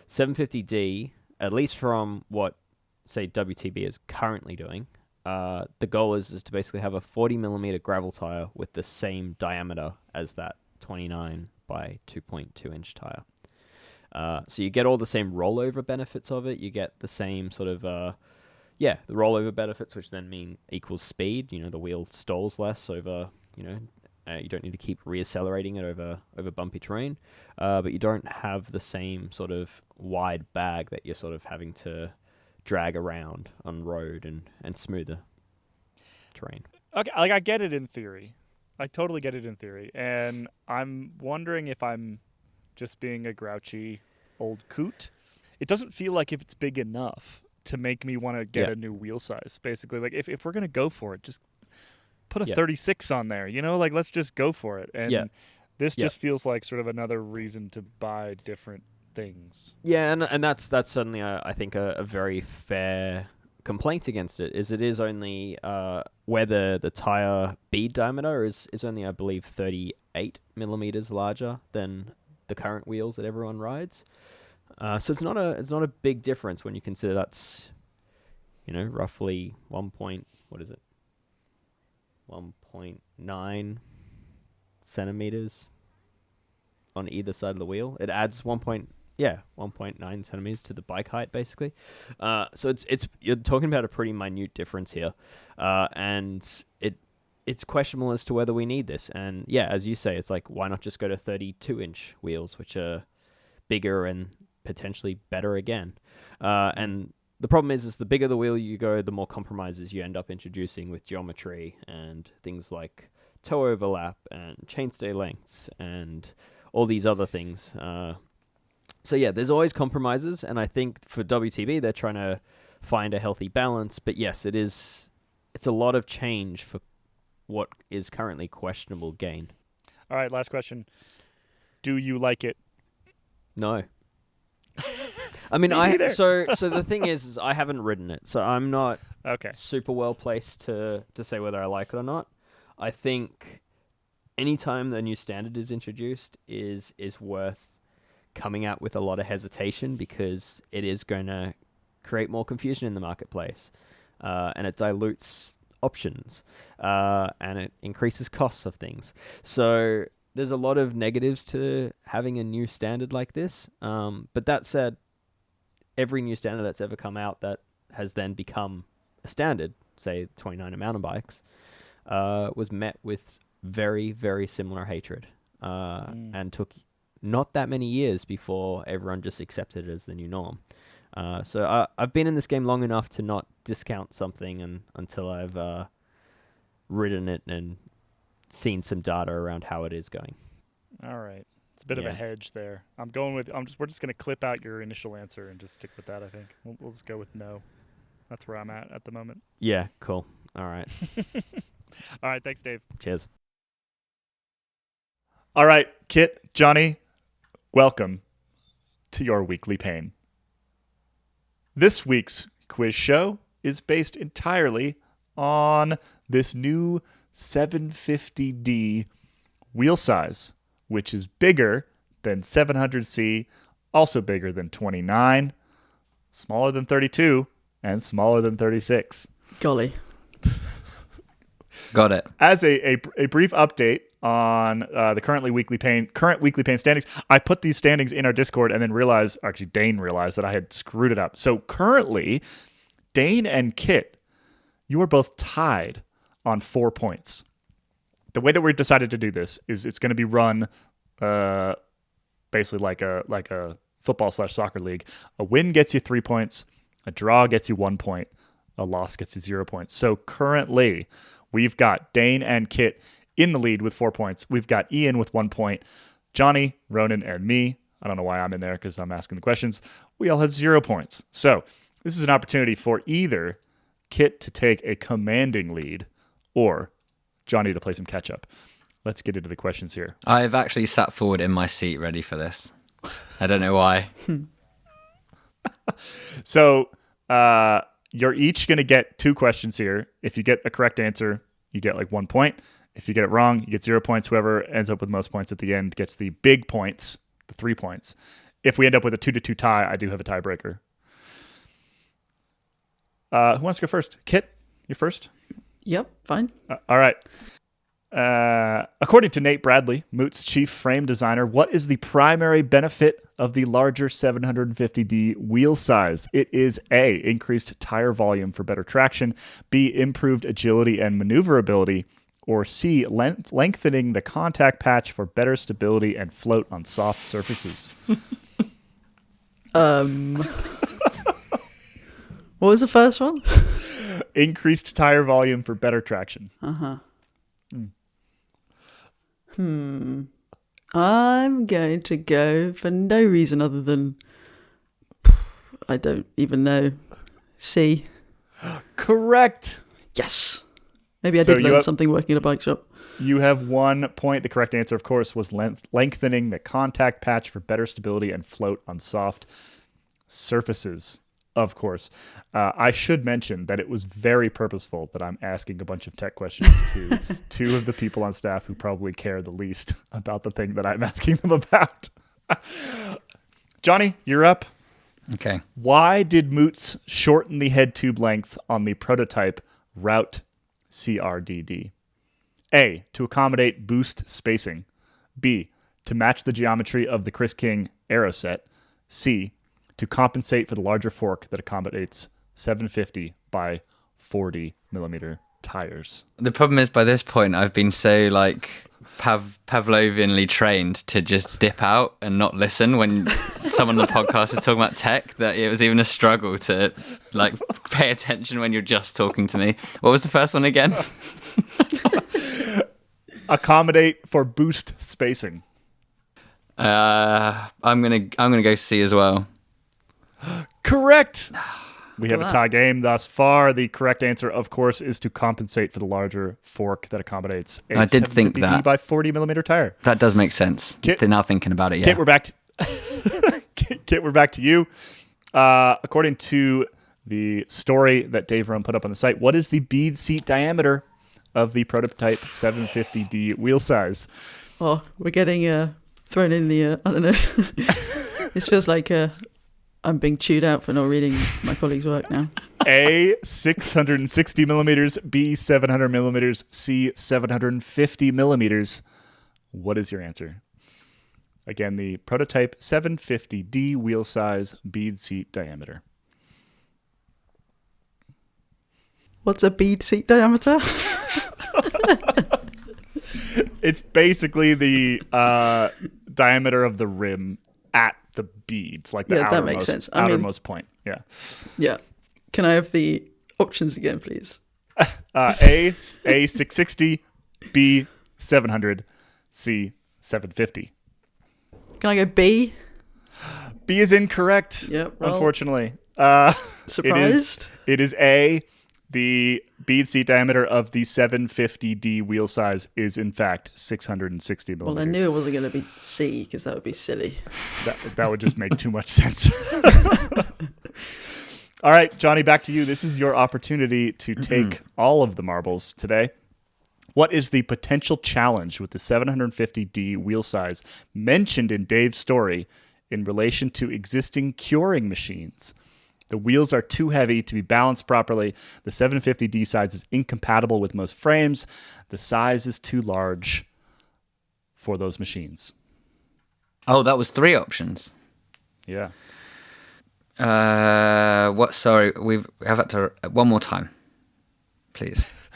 750D, at least from what, say, WTB is currently doing, the goal is to basically have a 40 millimeter gravel tire with the same diameter as that 29 by 2.2 inch tire. So you get all the same rollover benefits of it. You get the same sort of, the rollover benefits, which then mean equals speed. The wheel stalls less over, you don't need to keep reaccelerating it over bumpy terrain. But you don't have the same sort of wide bag that you're sort of having to drag around on road and smoother terrain. Okay, I get it in theory. I totally get it in theory. And I'm wondering if I'm just being a grouchy old coot. It doesn't feel like if it's big enough to make me want to get a new wheel size, basically. Like, if we're going to go for it, just put a 36 on there, let's just go for it. And this just feels like sort of another reason to buy different things. Yeah, and that's certainly, I think, a very fair complaint against it. It is only where the tire bead diameter is only, I believe, 38 millimeters larger than the current wheels that everyone rides. So it's not a big difference when you consider that's roughly 1.9 centimeters on either side of the wheel. It adds 1.9 centimeters to the bike height, basically. So it's you're talking about a pretty minute difference here, and it's questionable as to whether we need this. And as you say, it's like, why not just go to 32-inch wheels, which are bigger and potentially better again. And the problem is the bigger the wheel you go, the more compromises you end up introducing with geometry and things like toe overlap and chainstay lengths and all these other things. So there's always compromises, and I think for WTB they're trying to find a healthy balance. But yes, it's a lot of change for what is currently questionable gain. All right, last question. Do you like it? No. I mean, so the thing is I haven't ridden it, so I'm not super well placed to say whether I like it or not. I think anytime the new standard is introduced is worth coming out with a lot of hesitation, because it is going to create more confusion in the marketplace, and it dilutes options, and it increases costs of things. So there's a lot of negatives to having a new standard like this. But that said, every new standard that's ever come out that has then become a standard, say 29er mountain bikes, was met with very, very similar hatred, and took not that many years before everyone just accepted it as the new norm. So I've been in this game long enough to not discount something until I've ridden it and seen some data around how it is going. All right. It's a bit of a hedge there. We're just going to clip out your initial answer and just stick with that, I think. We'll just go with no. That's where I'm at the moment. Yeah, cool. All right. All right, thanks, Dave. Cheers. All right, Kit, Johnny, welcome to your weekly pain. This week's quiz show is based entirely on this new 750D wheel size, which is bigger than 700C, also bigger than 29, smaller than 32, and smaller than 36. Golly. Got it. As a brief update, on the current weekly pain standings. I put these standings in our Discord and then Dane realized that I had screwed it up. So currently, Dane and Kit, you are both tied on 4 points. The way that we decided to do this is it's going to be run basically like a football/soccer league. A win gets you 3 points, a draw gets you 1 point, a loss gets you 0 points. So currently, we've got Dane and Kit in the lead with 4 points. We've got Ian with 1 point. Jonny, Ronan, and me. I don't know why I'm in there because I'm asking the questions. We all have 0 points. So this is an opportunity for either Kit to take a commanding lead or Jonny to play some catch up. Let's get into the questions here. I've actually sat forward in my seat ready for this. I don't know why. So you're each going to get 2 questions here. If you get a correct answer, you get like 1 point. If you get it wrong, you get 0 points. Whoever ends up with most points at the end gets the big points, the 3 points. If we end up with a 2-2 tie, I do have a tiebreaker. Who wants to go first? Kit, you first? Yep, fine. All right. According to Nate Bradley, Moot's chief frame designer, what is the primary benefit of the larger 750D wheel size? It is A, increased tire volume for better traction, B, improved agility and maneuverability, or C, lengthening the contact patch for better stability and float on soft surfaces. What was the first one? Increased tire volume for better traction. I'm going to go for no reason other than I don't even know. C. Correct. Yes. Maybe I So did you learn have- something working at a bike shop. You have 1 point. The correct answer, of course, was lengthening the contact patch for better stability and float on soft surfaces. Of course. I should mention that it was very purposeful that I'm asking a bunch of tech questions to 2 of the people on staff who probably care the least about the thing that I'm asking them about. Jonny, you're up. Okay. Why did Moots shorten the head tube length on the prototype Route CRDD? A, to accommodate boost spacing. B, to match the geometry of the Chris King Aeroset. C, to compensate for the larger fork that accommodates 750 by 40 millimeter tires. The problem is, by this point, I've been so Pavlovianly trained to just dip out and not listen when someone on the podcast is talking about tech that it was even a struggle to pay attention when you're just talking to me. What was the first one again? Accommodate for boost spacing. I'm gonna go C as well. Correct. We have a tie game thus far. The correct answer, of course, is to compensate for the larger fork that accommodates a I did think 750D that. by 40 millimeter tire. That does make sense. Kit- They're now thinking about it. Yeah. Kit, we're back. Kit, we're back to you. According to the story that Dave Rome put up on the site, what is the bead seat diameter of the prototype 750D wheel size? Oh, we're getting thrown in the, I don't know. This feels like I'm being chewed out for not reading my colleague's work now. A, 660 millimeters, B, 700 millimeters, C, 750 millimeters. What is your answer? Again, the prototype 750D wheel size, bead seat diameter. What's a bead seat diameter? It's basically the diameter of the rim at the beads, like the Yeah, that outermost, makes sense. outermost point. Yeah. Yeah. Can I have the options again, please? A 660, B 700, C 750. Can I go B? B is incorrect. Yep, well, unfortunately. Surprised? It is A. The bead seat diameter of the 750D wheel size is in fact 660 millimeters. Well, I knew it wasn't going to be C because that would be silly. That would just make too much sense. All right, Jonny, back to you. This is your opportunity to take all of the marbles today. What is the potential challenge with the 750D wheel size mentioned in Dave's story in relation to existing curing machines? The wheels are too heavy to be balanced properly. The 750D size is incompatible with most frames. The size is too large. for those machines? Oh, that was 3 options. Yeah. What? Sorry, we have to one more time, please.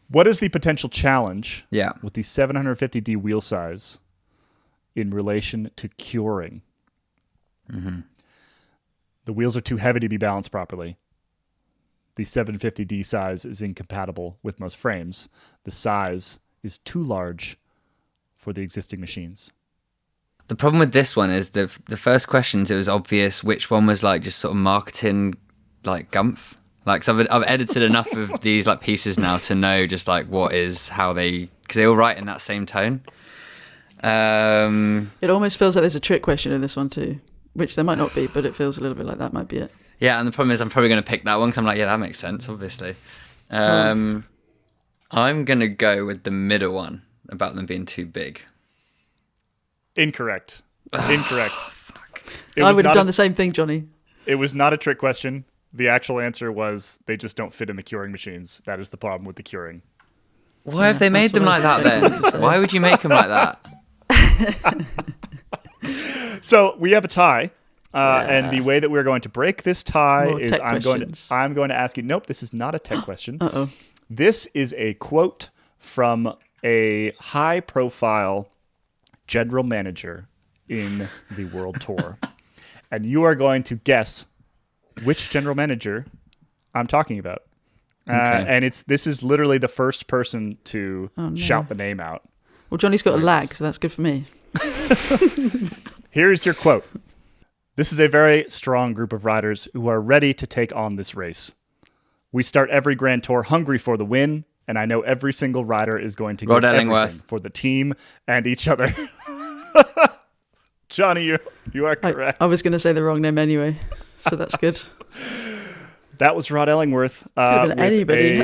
What is the potential challenge Yeah. with the 750D wheel size in relation to curing? Mm-hmm. The wheels are too heavy to be balanced properly. The 750D size is incompatible with most frames. The size is too large for the existing machines. The problem with this one is the first questions, it was obvious which one was like just sort of marketing, like gumph. Like, so I've edited enough of these like pieces now to know just like what is how they, because they all write in that same tone. It almost feels like there's a trick question in this one too, which there might not be, but it feels a little bit like that might be it. Yeah, and the problem is I'm probably going to pick that one because I'm like, yeah, that makes sense, obviously. I'm going to go with the middle one about them being too big. Incorrect. Incorrect. I would have done the same thing, Johnny. It was not a trick question. The actual answer was they just don't fit in the curing machines. That is the problem with the curing. Why have they made them like that then? Why would you make them like that? So we have a tie. And the way that we're going to break this tie More is tech I'm questions. going to ask you. Nope, this is not a tech question. Uh-oh. This is a quote from a high-profile general manager in the World Tour, and you are going to guess which general manager I'm talking about. Okay. And this is literally the first person to shout the name out. Well, Johnny's got a lag, so that's good for me. Here is your quote. This is a very strong group of riders who are ready to take on this race. We start every Grand Tour hungry for the win, and I know every single rider is going to give everything for the team and each other. Johnny, you are correct. I was going to say the wrong name anyway, so that's good. That was Rod Ellingworth. Could have been anybody.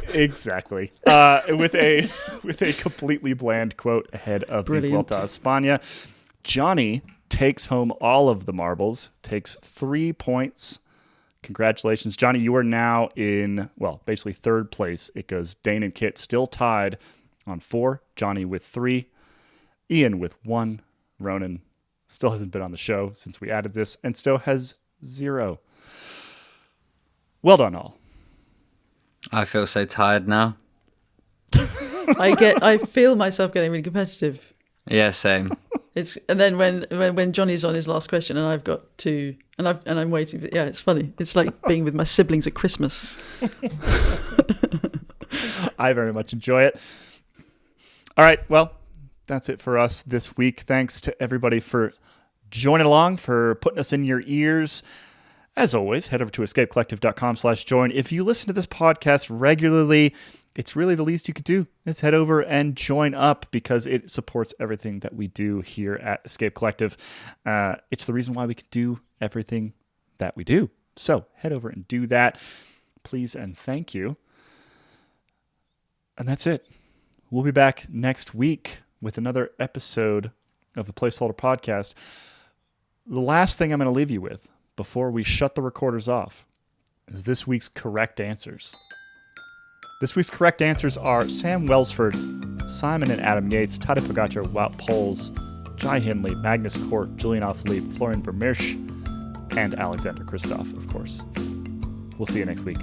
Exactly. With a completely bland quote ahead of Brilliant. the Vuelta a España. Johnny takes home all of the marbles, takes 3 points. Congratulations, Johnny. You are now in, well, basically third place. It goes Dane and Kit still tied on 4, Johnny with 3, Ian with 1, Ronan still hasn't been on the show since we added this, and still has 0. Well done, all. I feel so tired now. I feel myself getting really competitive. Yeah, same. And then when Johnny's on his last question and I've got 2 and I'm waiting for, it's funny. It's like being with my siblings at Christmas. I very much enjoy it. All right, well, that's it for us this week. Thanks to everybody for joining along, for putting us in your ears. As always, head over to escapecollective.com/join. If you listen to this podcast regularly, it's really the least you could do is head over and join up because it supports everything that we do here at Escape Collective. It's the reason why we can do everything that we do. So head over and do that, please and thank you. And that's it. We'll be back next week with another episode of the Placeholder Podcast. The last thing I'm going to leave you with before we shut the recorders off is this week's correct answers. This week's correct answers are Sam Welsford, Simon and Adam Yates, Tadej Pogacar, Wout Poels, Jai Hindley, Magnus Cort, Julian Alaphilippe, Florian Vermeersch, and Alexander Kristoff, of course. We'll see you next week.